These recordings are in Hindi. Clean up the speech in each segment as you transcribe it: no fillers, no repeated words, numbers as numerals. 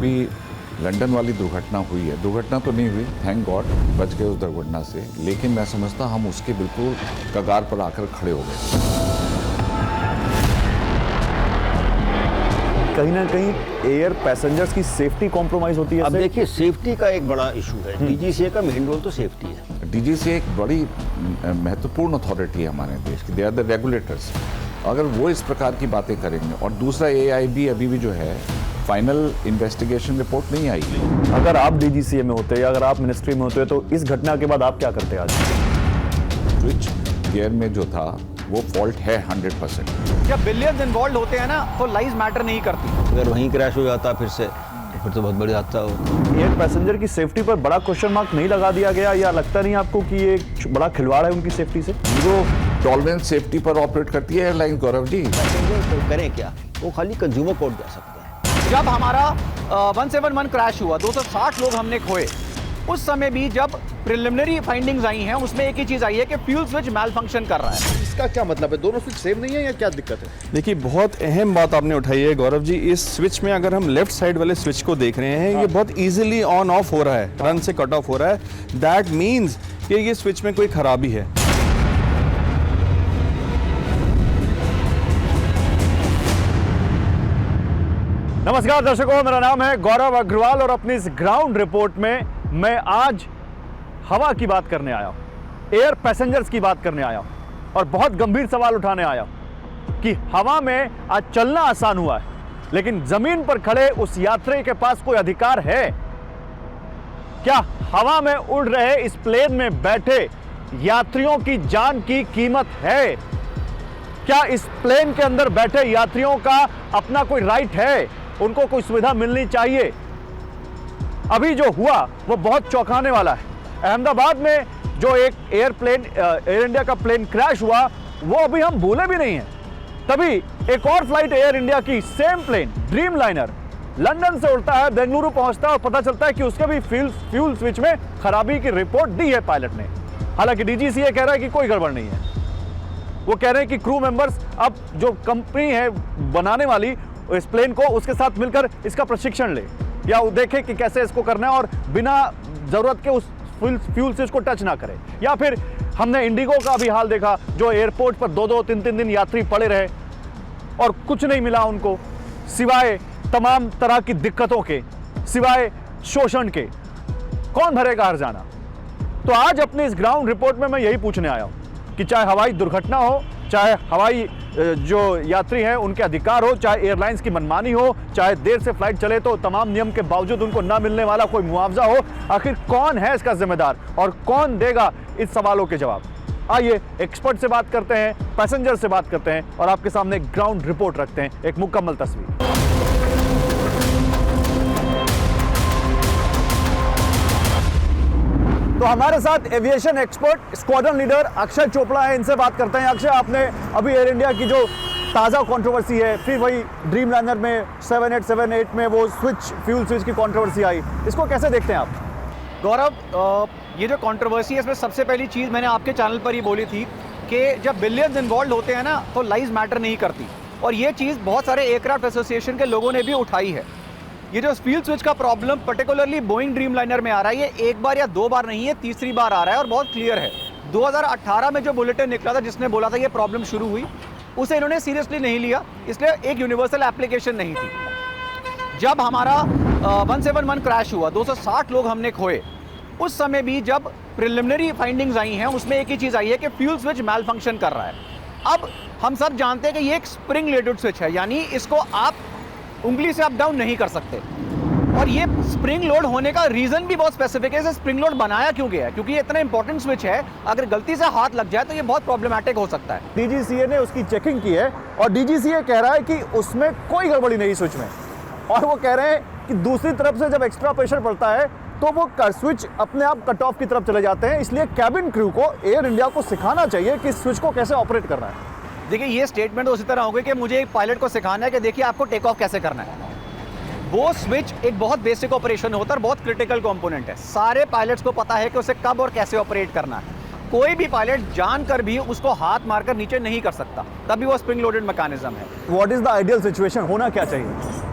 अभी लंदन वाली दुर्घटना हुई है, दुर्घटना तो नहीं हुई, थैंक गॉड बच गए उस दुर्घटना से, लेकिन मैं समझता हम उसके बिल्कुल कगार पर आकर खड़े हो गए। कहीं ना कहीं एयर पैसेंजर्स की सेफ्टी कॉम्प्रोमाइज होती है। अब देखिए सेफ्टी का एक बड़ा इशू है, डीजीसीए का मेन रोल तो सेफ्टी है। डीजीसीए एक बड़ी महत्वपूर्ण अथॉरिटी है हमारे देश की, दे आर द रेगुलेटर्स। अगर वो इस प्रकार की बातें करेंगे, और दूसरा AIB अभी भी जो है फाइनल इन्वेस्टिगेशन रिपोर्ट नहीं आई है। अगर आप डीजीसीए में होते या अगर आप मिनिस्ट्री में होते तो इस घटना के बाद आप क्या करते आज? स्विच गियर में जो था वो फॉल्ट है 100%। जब बिलियंस इन्वॉल्व होते हैं ना तो लाइफ मैटर नहीं करती। अगर वहीं क्रैश हो जाता फिर से तो फिर तो बहुत बड़ी हादसा हो। एयर पैसेंजर की सेफ्टी पर बड़ा क्वेश्चन मार्क नहीं लगा दिया गया, या लगता नहीं आपको कि ये एक बड़ा खिलवाड़ है उनकी सेफ्टी से? जीरो टॉलरेंस सेफ्टी पर ऑपरेट करती है एयरलाइन, गौरव जी। पैसेंजर करें क्या, वो खाली कंज्यूमर कोर्ट जा सकते हैं। जब हमारा 171 क्रैश हुआ, 260 लोग हमने खोए, उस समय भी जब प्रिलिमिनरी फाइंडिंग्स आई हैं उसमें एक ही चीज आई है कि फ्यूल स्विच मैल फंक्शन कर रहा है। इसका क्या मतलब है? दोनों स्विच सेम नहीं है या क्या दिक्कत है? देखिए बहुत अहम बात आपने उठाई है गौरव जी। इस स्विच में अगर हम लेफ्ट साइड वाले स्विच को देख रहे हैं, ये बहुत इजीली ऑन ऑफ हो रहा है, रन से कट ऑफ हो रहा है। दैट मीन्स कि ये स्विच में कोई खराबी है। नमस्कार दर्शकों, मेरा नाम है गौरव अग्रवाल और अपनी इस ग्राउंड रिपोर्ट में मैं आज हवा की बात करने आया हूं, एयर पैसेंजर्स की बात करने आया हूं और बहुत गंभीर सवाल उठाने आया हूं कि हवा में आज चलना आसान हुआ है, लेकिन जमीन पर खड़े उस यात्री के पास कोई अधिकार है क्या? हवा में उड़ रहे इस प्लेन में बैठे यात्रियों की जान की कीमत है क्या? इस प्लेन के अंदर बैठे यात्रियों का अपना कोई राइट है? उनको कोई सुविधा मिलनी चाहिए। अभी जो हुआ वो बहुत चौंकाने वाला है। अहमदाबाद में जो एक एयर इंडिया का प्लेन क्रैश हुआ वो अभी हम भूले भी नहीं हैं। तभी एक और फ्लाइट एयर इंडिया की same plane Dreamliner London से उड़ता है, बेंगलुरु पहुंचता है और पता चलता है कि उसके भी फ्यूल स्विच में खराबी की रिपोर्ट दी है पायलट ने। हालांकि डीजीसीए कह रहा है कि कोई गड़बड़ नहीं है। वो कह रहे हैं कि क्रू मेंबर्स अब जो कंपनी है बनाने वाली इस प्लेन को, उसके साथ मिलकर इसका प्रशिक्षण ले या वो देखे कि कैसे इसको करना है और बिना जरूरत के उस फ्यूल स्विच को टच ना करे। या फिर हमने इंडिगो का भी हाल देखा, जो एयरपोर्ट पर 2-2, 3-3 दिन यात्री पड़े रहे और कुछ नहीं मिला उनको, सिवाय तमाम तरह की दिक्कतों के, सिवाय शोषण के। कौन भरेगा हर्जाना? तो आज अपनी इस ग्राउंड रिपोर्ट में मैं यही पूछने आया हूं कि चाहे हवाई दुर्घटना हो, चाहे हवाई जो यात्री हैं उनके अधिकार हो, चाहे एयरलाइंस की मनमानी हो, चाहे देर से फ्लाइट चले तो तमाम नियम के बावजूद उनको ना मिलने वाला कोई मुआवजा हो, आखिर कौन है इसका जिम्मेदार और कौन देगा इस सवालों के जवाब? आइए एक्सपर्ट से बात करते हैं, पैसेंजर से बात करते हैं और आपके सामने ग्राउंड रिपोर्ट रखते हैं, एक मुकम्मल तस्वीर। तो हमारे साथ aviation expert squadron leader Akshay Chopra है, इनसे बात करते हैं। अक्षय, आपने अभी एयर इंडिया की जो ताज़ा कंट्रोवर्सी है, फिर वही ड्रीम लाइनर में 7878 में वो फ्यूल स्विच की कंट्रोवर्सी आई, इसको कैसे देखते हैं आप? गौरव, ये जो कंट्रोवर्सी है इसमें सबसे पहली चीज़ मैंने आपके चैनल पर ही बोली थी कि जब बिलियंस इन्वॉल्व होते हैं ना तो लाइफ मैटर नहीं करती, और ये चीज़ बहुत सारे एयरक्राफ्ट एसोसिएशन के लोगों ने भी उठाई है। ये जो फ्यूल स्विच का problem particularly Boeing dream liner में आ रहा है, ये एक बार या दो बार नहीं है, तीसरी बार आ रहा है और बहुत क्लियर है। 2018 में जो बुलेटिन निकला था जिसने बोला था ये प्रॉब्लम शुरू हुई, उसे इन्होंने सीरियसली नहीं लिया, इसलिए एक यूनिवर्सल एप्लीकेशन नहीं थी। जब हमारा 171 क्रैश हुआ, 260 लोग हमने खोए, उस समय भी जब प्रिलिमिनरी फाइंडिंग्स आई हैं उसमें एक ही चीज़ आई है कि फ्यूल स्विच मैल फंक्शन कर रहा है। अब हम सब जानते हैं कि ये एक स्प्रिंग लोडेड स्विच है, यानी इसको आप उंगली से अप डाउन नहीं कर सकते, और ये स्प्रिंग लोड होने का रीजन भी बहुत स्पेसिफिक है। इसे स्प्रिंग लोड बनाया क्यों गया है? क्योंकि ये इतना इंपॉर्टेंट स्विच है, अगर गलती से हाथ लग जाए तो ये बहुत प्रॉब्लमैटिक हो सकता है। डीजीसीए ने उसकी चेकिंग की है और डीजीसीए कह रहा है कि उसमें कोई गड़बड़ी नहीं स्विच में, और वो कह रहे हैं कि दूसरी तरफ से जब एक्स्ट्रा प्रेशर पड़ता है तो वो स्विच अपने आप कट ऑफ की तरफ चले जाते हैं। इसलिए कैबिन क्रू को एयर इंडिया को सिखाना चाहिए कि स्विच को कैसे ऑपरेट करना है। देखिए, ये स्टेटमेंट उसी तरह होगी कि मुझे एक पायलट को सिखाना है कि देखिए आपको टेक ऑफ कैसे करना है। वो स्विच एक बहुत बेसिक ऑपरेशन होता है और बहुत क्रिटिकल कंपोनेंट है। सारे पायलट्स को पता है कि उसे कब और कैसे ऑपरेट करना है। कोई भी पायलट जानकर भी उसको हाथ मारकर नीचे नहीं कर सकता, तभी वो स्प्रिंग लोडेड मैकेनिज्म है। What is the ideal situation? होना क्या चाहिए?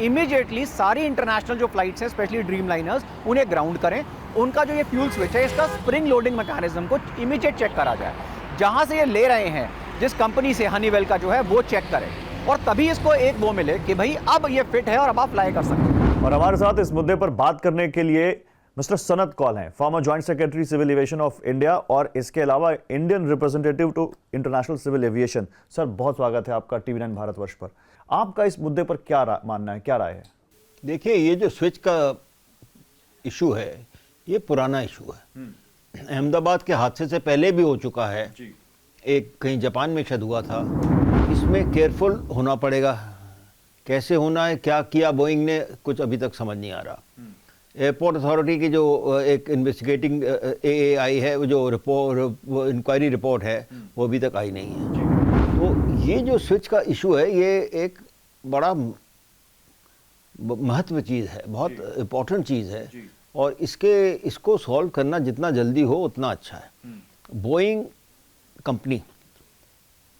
इमीडिएटली सारी इंटरनेशनल जो फ्लाइट्स हैं स्पेशली ड्रीम लाइनर्स उन्हें ग्राउंड करें, उनका जो ये फ्यूल स्विच है इसका स्प्रिंग लोडिंग मैकेनिज्म को इमीडिएट चेक करा जाए, जहां से ये ले रहे हैं जिस कंपनी से हनीवेल का जो है वो चेक करें और तभी इसको एक वो मिले कि भाई अब ये फिट है और अब आप फ्लाई कर सकते हैं। और हमारे साथ इस मुद्दे पर बात करने के लिए मिस्टर सनत कौल हैं, former joint secretary civil aviation of India और इसके अलावा Indian representative to international civil aviation. Sir बहुत स्वागत है आपका टीवी9 भारतवर्ष पर। आपका इस मुद्दे पर क्या मानना है, क्या राय है? देखिए, ये जो स्विच का इशू है ये पुराना इशू है। अहमदाबाद के हादसे से पहले भी हो चुका है, एक कहीं जापान में शायद हुआ था। इसमें केयरफुल होना पड़ेगा, कैसे होना है, क्या किया बोइंग ने, कुछ अभी तक समझ नहीं आ रहा। एयरपोर्ट अथॉरिटी की जो एक इन्वेस्टिगेटिंग AAI है, वो जो रिपोर्ट इंक्वायरी रिपोर्ट है वो अभी तक आई नहीं है। तो ये जो स्विच का इशू है ये एक बड़ा महत्व चीज़ है, बहुत इम्पोर्टेंट चीज़ है और इसको सॉल्व करना जितना जल्दी हो उतना अच्छा है। बोइंग कंपनी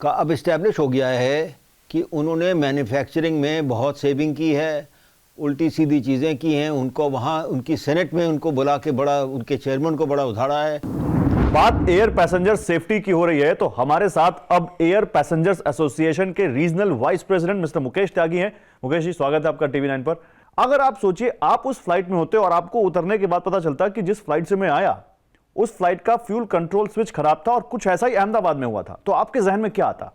का अब इस्टेब्लिश हो गया है कि उन्होंने मैन्युफैक्चरिंग में बहुत सेविंग की है, उल्टी सीधी चीज़ें की हैं, उनको वहाँ उनकी सेनेट में उनको बुला के बड़ा उनके चेयरमैन को बड़ा उधाड़ा है। बात एयर पैसेंजर सेफ्टी की हो रही है तो हमारे साथ अब एयर पैसेंजर्स एसोसिएशन के regional vice president mister Mukesh Tyagi हैं। मुकेश जी स्वागत है आपका टीवी9 पर। अगर आप सोचिए आप उस फ्लाइट में होते और आपको उतरने के बाद पता चलता कि जिस फ्लाइट से मैं आया उस फ्लाइट का फ्यूल कंट्रोल स्विच खराब था और कुछ ऐसा ही अहमदाबाद में हुआ था, तो आपके जहन में क्या आता?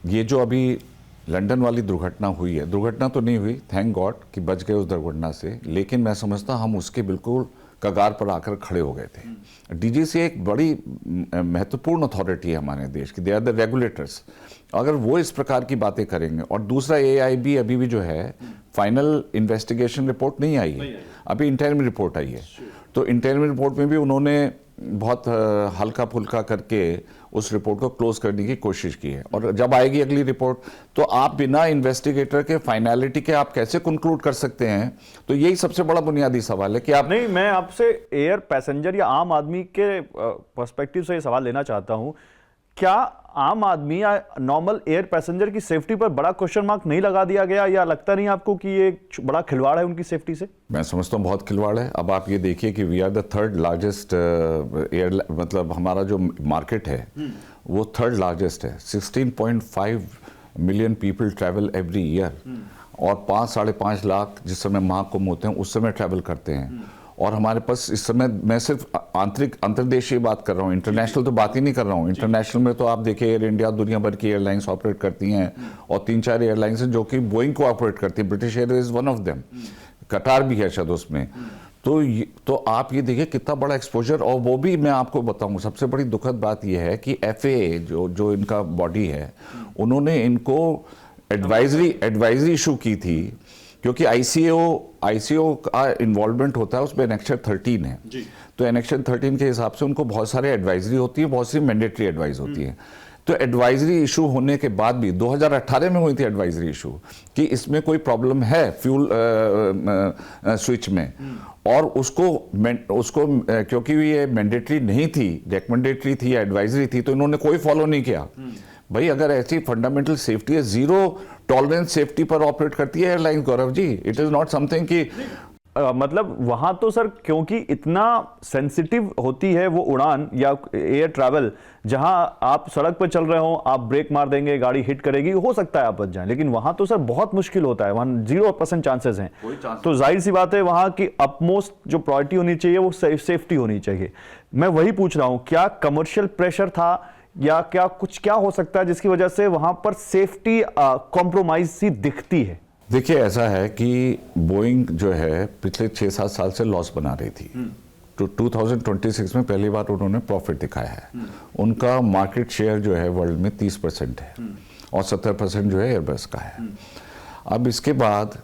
ये जो अभी लंदन वाली दुर्घटना हुई है, दुर्घटना तो नहीं हुई, थैंक गॉड कि बच गए उस दुर्घटना से, लेकिन मैं समझता हम उसके बिल्कुल कगार पर आकर खड़े हो गए थे। DGCA एक बड़ी महत्वपूर्ण अथॉरिटी है हमारे देश की, दे आर द रेगुलेटर्स। अगर वो इस प्रकार की बातें करेंगे, और दूसरा AIB अभी भी जो है फाइनल इन्वेस्टिगेशन रिपोर्ट नहीं आई है, अभी इंटरिम रिपोर्ट आई है, तो इंटरिम रिपोर्ट में भी उन्होंने बहुत हल्का फुल्का करके उस रिपोर्ट को क्लोज करने की कोशिश की है। और जब आएगी अगली रिपोर्ट तो आप बिना इन्वेस्टिगेटर के फाइनलिटी के आप कैसे कंक्लूड कर सकते हैं? तो यही सबसे बड़ा बुनियादी सवाल है कि आप नहीं, मैं आपसे एयर पैसेंजर या आम आदमी के पर्सपेक्टिव से ये सवाल लेना चाहता हूं, क्या आम आदमी या नॉर्मल एयर पैसेंजर की सेफ्टी पर बड़ा क्वेश्चन मार्क नहीं लगा दिया गया, या लगता नहीं आपको कि ये बड़ा खिलवाड़ है उनकी सेफ्टी से? मैं समझता हूँ बहुत खिलवाड़ है। अब आप ये देखिए कि we are the third largest air, मतलब हमारा जो मार्केट है वो थर्ड लार्जेस्ट है। 16.5 million people travel every year और 5-5.5 लाख जिस समय महाकुंभ होते हैं उस समय ट्रैवल करते हैं। और हमारे पास इस समय, मैं सिर्फ अंतर्देशीय बात कर रहा हूँ, इंटरनेशनल तो बात ही नहीं कर रहा हूँ। इंटरनेशनल में तो आप देखिए एयर इंडिया दुनिया भर की एयरलाइंस ऑपरेट करती हैं और 3-4 एयरलाइंस हैं जो कि बोइंग को ऑपरेट करती है। British Airways one of them, कतार भी है शायद उसमें। तो आप ये देखिए कितना बड़ा एक्सपोजर। और वो भी मैं आपको बताऊँ, सबसे बड़ी दुखद बात यह है कि FAA जो इनका बॉडी है, उन्होंने इनको एडवाइजरी इशू की थी, क्योंकि ICAO का इन्वॉल्वमेंट होता है उसमें एनेक्शन 13 है। तो एनेक्शन 13 के हिसाब से उनको बहुत सारे एडवाइजरी होती है, बहुत सी मैंडेटरी एडवाइस होती है। तो एडवाइजरी इशू होने के बाद भी 2018 में हुई थी एडवाइजरी इशू कि इसमें कोई प्रॉब्लम है फ्यूल स्विच में, और उसको क्योंकि ये मैंडेटरी नहीं थी, रिकमेंडेटरी थी या एडवाइजरी थी, तो इन्होंने कोई फॉलो नहीं किया। भाई अगर ऐसी फंडामेंटल सेफ्टी है, जीरो टॉलरेंस सेफ्टी पर ऑपरेट करती है airline, Gaurav ji, it is not something कि मतलब वहां तो सर क्योंकि इतना सेंसिटिव होती है वो उड़ान या एयर ट्रैवल, जहां आप सड़क पर चल रहे हो, आप ब्रेक मार देंगे, गाड़ी हिट करेगी, हो सकता है आप बच जाएं, लेकिन वहां तो सर बहुत मुश्किल होता है, वहां 0% चांसेस हैं। तो जाहिर सी बात है वहां की अपमोस्ट जो प्रायोरिटी होनी चाहिए वो सेफ्टी होनी चाहिए। मैं वही पूछ रहा हूं, क्या कमर्शियल प्रेशर था या क्या हो सकता है जिसकी वजह से वहां पर सेफ्टी कॉम्प्रोमाइज सी दिखती है? देखिए ऐसा है कि बोइंग जो है पिछले 6-7 साल से लॉस बना रही थी, तो 2026 में पहली बार उन्होंने प्रॉफिट दिखाया है। उनका मार्केट शेयर जो है वर्ल्ड में 30% है और 70% जो है एयरबस का है। अब इसके बाद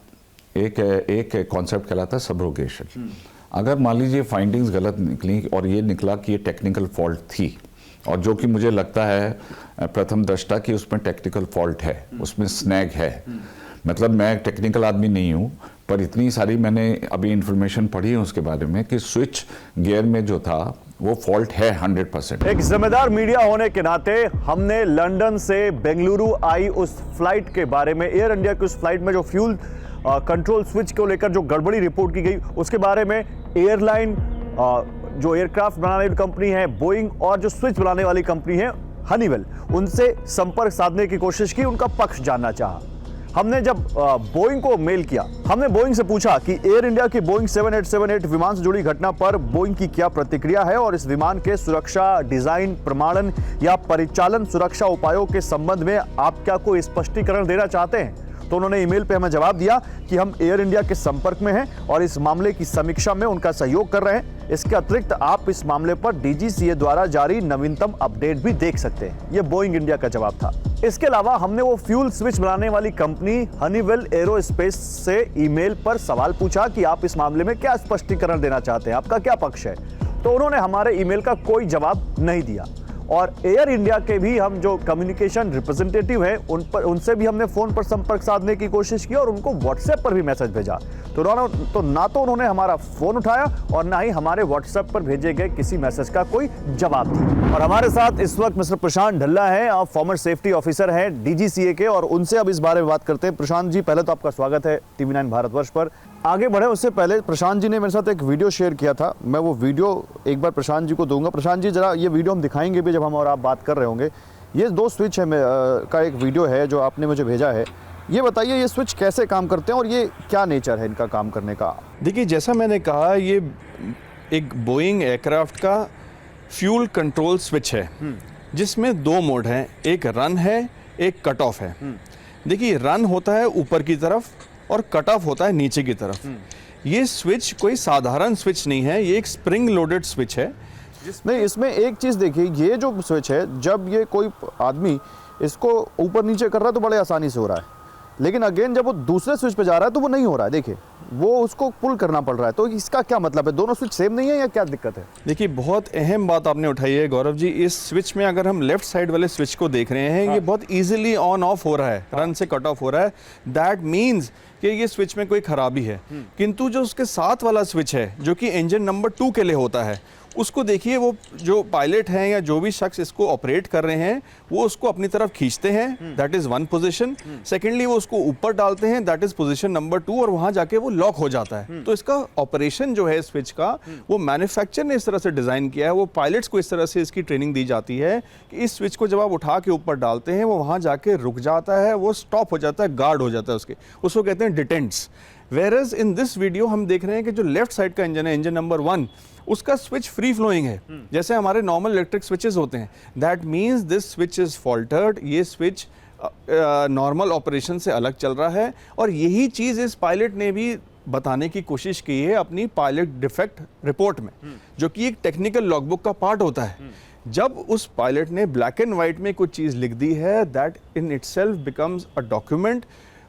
एक कॉन्सेप्ट कहलाता है सब्रोगेशन। अगर मान लीजिए फाइंडिंग्स गलत निकली और ये निकला कि ये टेक्निकल फॉल्ट थी, और जो कि मुझे लगता है प्रथम दृष्टा कि उसमें टेक्निकल फॉल्ट है, उसमें स्नैग है। मतलब मैं टेक्निकल आदमी नहीं हूँ, पर इतनी सारी मैंने अभी इंफॉर्मेशन पढ़ी है उसके बारे में कि स्विच गियर में जो था वो फॉल्ट है 100%। एक जिम्मेदार मीडिया होने के नाते हमने लंदन से बेंगलुरु आई उस फ्लाइट के बारे में, एयर इंडिया की उस फ्लाइट में जो फ्यूल कंट्रोल स्विच को लेकर जो गड़बड़ी रिपोर्ट की गई उसके बारे में एयरलाइन, जो एयरक्राफ्ट बनाने वाली कंपनी है बोइंग, और जो स्विच बनाने वाली कंपनी है हनीवेल, उनसे संपर्क साधने की कोशिश की, उनका पक्ष जानना चाहा। हमने जब बोइंग को मेल किया, हमने बोइंग से पूछा कि एयर इंडिया की बोइंग 7878 विमान से जुड़ी घटना पर बोइंग की क्या प्रतिक्रिया है और इस विमान के सुरक्षा, डिजाइन, प्रमाणन या परिचालन सुरक्षा उपायों के संबंध में आप क्या कोई स्पष्टीकरण देना चाहते हैं। तो उन्होंने ईमेल पे हमें जवाब दिया कि हम एयर इंडिया के संपर्क में हैं और इस मामले की समीक्षा में उनका सहयोग कर रहे हैं। इसके अतिरिक्त आप इस मामले पर डीजीसीए द्वारा जारी नवीनतम अपडेट भी देख सकते हैं। यह बोइंग इंडिया का जवाब था। इसके अलावा हमने वो फ्यूल स्विच बनाने वाली कंपनी हनीवेल एरोस्पेस से ईमेल पर सवाल पूछा कि आप इस मामले में क्या स्पष्टीकरण देना चाहते हैं, आपका क्या पक्ष है। तो उन्होंने हमारे ईमेल का कोई जवाब नहीं दिया। और एयर इंडिया के भी हम जो कम्युनिकेशन रिप्रेजेंटेटिव हैं उनसे भी हमने फ़ोन पर संपर्क साधने की कोशिश की और उनको व्हाट्सएप पर भी मैसेज भेजा। तो ना तो उन्होंने हमारा फ़ोन उठाया और ना ही हमारे व्हाट्सएप पर भेजे गए किसी मैसेज का कोई जवाब दिया। और हमारे साथ इस वक्त मिस्टर प्रशांत ढल्ला हैं, आप फॉर्मर सेफ्टी ऑफिसर हैं डीजीसीए के, और उनसे अब इस बारे में बात करते हैं। प्रशांत जी, पहले तो आपका स्वागत है TV9 भारतवर्ष पर। आगे बढ़े उससे पहले प्रशांत जी ने मेरे साथ एक वीडियो शेयर किया था, मैं वो वीडियो एक बार प्रशांत जी को दूंगा। प्रशांत जी, जरा ये वीडियो हम दिखाएंगे भी जब हम और आप बात कर रहे होंगे। ये 2 स्विच है का एक वीडियो है जो आपने मुझे भेजा है। ये बताइए ये स्विच कैसे काम करते हैं और ये क्या नेचर है इनका काम करने का। देखिए, जैसा मैंने कहा, ये एक बोइंग एयरक्राफ्ट का फ्यूल कंट्रोल स्विच है जिसमें 2 मोड हैं, एक रन है, एक कट ऑफ है। देखिए, रन होता है ऊपर की तरफ और कट ऑफ होता है नीचे की तरफ। ये स्विच कोई साधारण स्विच नहीं है, ये एक स्प्रिंग लोडेड स्विच है। नहीं, इसमें एक चीज़ देखिए, ये जो स्विच है जब ये कोई आदमी इसको ऊपर नीचे कर रहा है तो बड़े आसानी से हो रहा है, लेकिन अगेन जब वो दूसरे स्विच पे जा रहा है तो वो नहीं हो रहा है। देखिए, वो उसको पुल करना पड़ रहा है। तो इसका क्या मतलब है, दोनों स्विच सेम नहीं है या क्या दिक्कत है? देखिए, बहुत अहम बात आपने उठाई है गौरव जी। इस स्विच में अगर हम लेफ्ट साइड वाले स्विच को देख रहे हैं, ये बहुत इजीली ऑन ऑफ हो रहा है, रन से कट ऑफ हो रहा है। दैट मीन्स कि ये स्विच में कोई खराबी है। किंतु जो उसके साथ वाला स्विच है जो कि इंजन नंबर 2 के लिए होता है, उसको देखिए, वो जो पायलट हैं या जो भी शख्स इसको ऑपरेट कर रहे हैं वो उसको अपनी तरफ खींचते हैं, दैट इज 1 पोजीशन। सेकेंडली वो उसको ऊपर डालते हैं, दैट इज पोजीशन नंबर 2, और वहां जाके वो लॉक हो जाता है। तो इसका ऑपरेशन जो है स्विच का, वो मैन्युफैक्चर ने इस तरह से डिजाइन किया है, वो पायलट्स को इस तरह से इसकी ट्रेनिंग दी जाती है कि इस स्विच को जब आप उठा के ऊपर डालते हैं वो वहां जाके रुक जाता है, वो स्टॉप हो जाता है, गार्ड हो जाता है उसको कहते हैं डिटेंट्स। वेरएज इन दिस वीडियो हम देख रहे हैं कि जो लेफ्ट साइड का इंजन है, इंजन नंबर 1, उसका स्विच फ्री फ्लोइंग है, जैसे हमारे नॉर्मल इलेक्ट्रिक स्विचेस होते हैं। That means this switch is faltered, ये स्विच नॉर्मल ऑपरेशन से अलग चल रहा है। और यही चीज़ इस पायलट ने भी बताने की कोशिश की है अपनी पायलट डिफेक्ट रिपोर्ट में, जो कि एक टेक्निकल लॉगबुक का पार्ट होता है। जब उस पायलट ने ब्लैक एंड वाइट में कुछ चीज़ लिख दी है, that in itself becomes a document,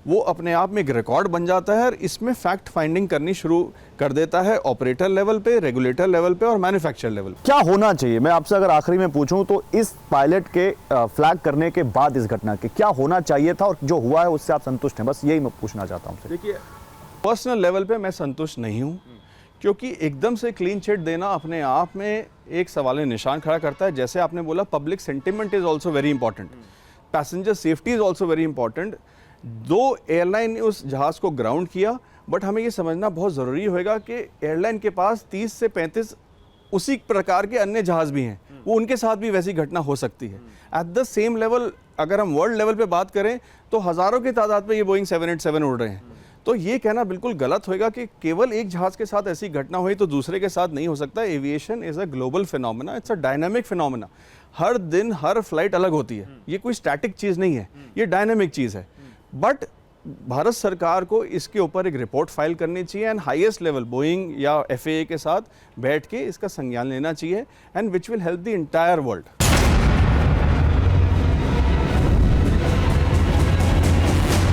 वो अपने आप में एक रिकॉर्ड बन जाता है और इसमें फैक्ट फाइंडिंग करनी शुरू कर देता है ऑपरेटर लेवल पे, रेगुलेटर लेवल पे और मैन्युफैक्चर लेवल पे। क्या होना चाहिए, मैं आपसे अगर आखिरी में पूछूं तो इस पायलट के फ्लैग करने के बाद इस घटना के क्या होना चाहिए था और जो हुआ है उससे आप संतुष्ट हैं? बस यही मैं पूछना चाहता हूं। देखिए, पर्सनल लेवल पे मैं संतुष्ट नहीं हूं, क्योंकि एकदम से क्लीन चिट देना अपने आप में एक सवाल निशान खड़ा करता है। जैसे आपने बोला, public sentiment is also very important, passenger safety is also very important. 2 airline ने उस जहाज़ को ग्राउंड किया, बट हमें ये समझना बहुत ज़रूरी होगा कि एयरलाइन के पास 30 से 35 उसी प्रकार के अन्य जहाज़ भी हैं, वो उनके साथ भी वैसी घटना हो सकती है। एट द सेम लेवल अगर हम वर्ल्ड लेवल पे बात करें तो हज़ारों की तादाद में ये बोइंग 787 उड़ रहे हैं। तो ये कहना बिल्कुल गलत होगा कि केवल एक जहाज़ के साथ ऐसी घटना हुई तो दूसरे के साथ नहीं हो सकता। Aviation is a global phenomena, it's a dynamic phenomena. हर दिन हर फ्लाइट अलग होती है, ये कोई स्टैटिक चीज़ नहीं है, ये डायनामिक चीज़ है। बट भारत सरकार को इसके ऊपर एक रिपोर्ट फाइल करनी चाहिए एंड हाईएस्ट लेवल बोइंग या FAA के साथ बैठ के इसका संज्ञान लेना चाहिए, and which will help the entire world.